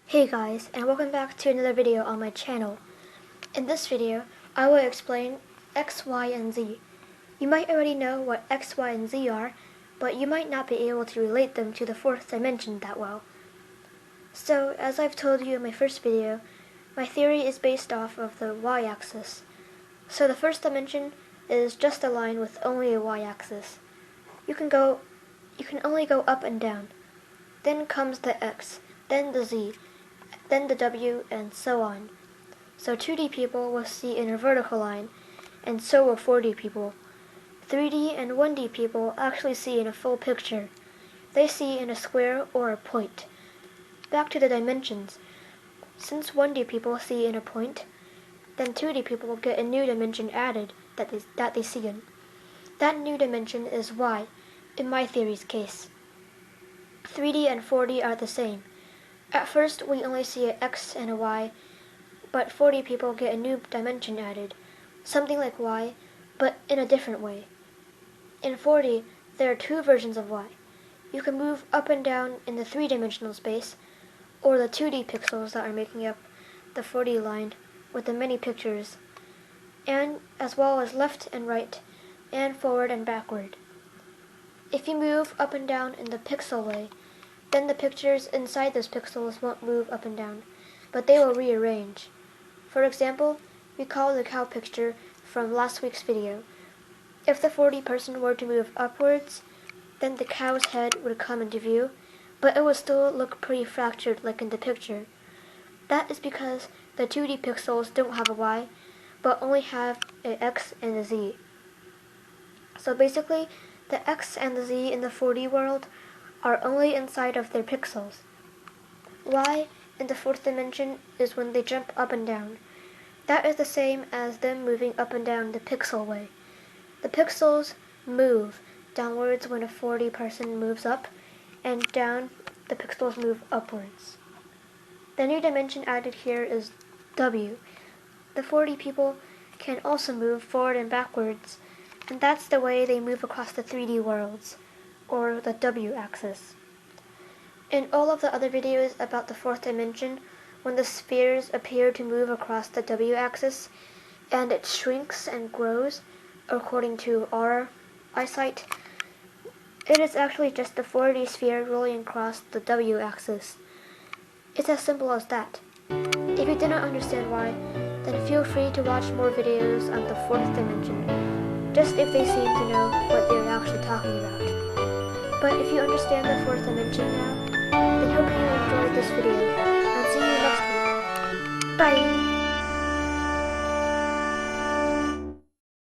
Hey guys, and welcome back to another video on my channel. In this video, I will explain X, Y, and Z. You might already know what X, Y, and Z are, but you might not be able to relate them to the fourth dimension that well. So, as I've told you in my first video, my theory is based off of the Y-axis. So the first dimension is just a line with only a Y-axis. You can only go up and down. Then comes the X, then the Z, then the W, and so on. So 2D people will see in a vertical line, and so will 4D people. 3D and 1D people actually see in a full picture. They see in a square or a point. Back to the dimensions. Since 1D people see in a point, then 2D people get a new dimension added that they see in. That new dimension is Y, in my theory's case. 3D and 4D are the same. At first, we only see an X and a Y, but 4D people get a new dimension added, something like Y, but in a different way. In 4D, there are two versions of Y. You can move up and down in the three-dimensional space, or the 2D pixels that are making up the 4D line with the many pictures, and as well as left and right, and forward and backward. If you move up and down in the pixel way, then the pictures inside those pixels won't move up and down, but they will rearrange. For example, recall the cow picture from last week's video. If the 4D person were to move upwards, then the cow's head would come into view, but it would still look pretty fractured like in the picture. That is because the 2D pixels don't have a Y, but only have an X and a Z. So basically, the X and the Z in the 4D world are only inside of their pixels. Y in the fourth dimension is when they jump up and down. That is the same as them moving up and down the pixel way. The pixels move downwards when a 4D person moves up, and down the pixels move upwards. The new dimension added here is W. The 4D people can also move forward and backwards, and that's the way they move across the 3D worlds, or the W-axis. In all of the other videos about the fourth dimension, when the spheres appear to move across the W-axis, and it shrinks and grows according to our eyesight, it is actually just the 4D sphere rolling across the W-axis. It's as simple as that. If you did not understand why, then feel free to watch more videos on the fourth dimension, just if they seem to know what they're actually talking about. But if you understand the fourth dimension now, then hope you enjoyed this video, and see you next week. Bye!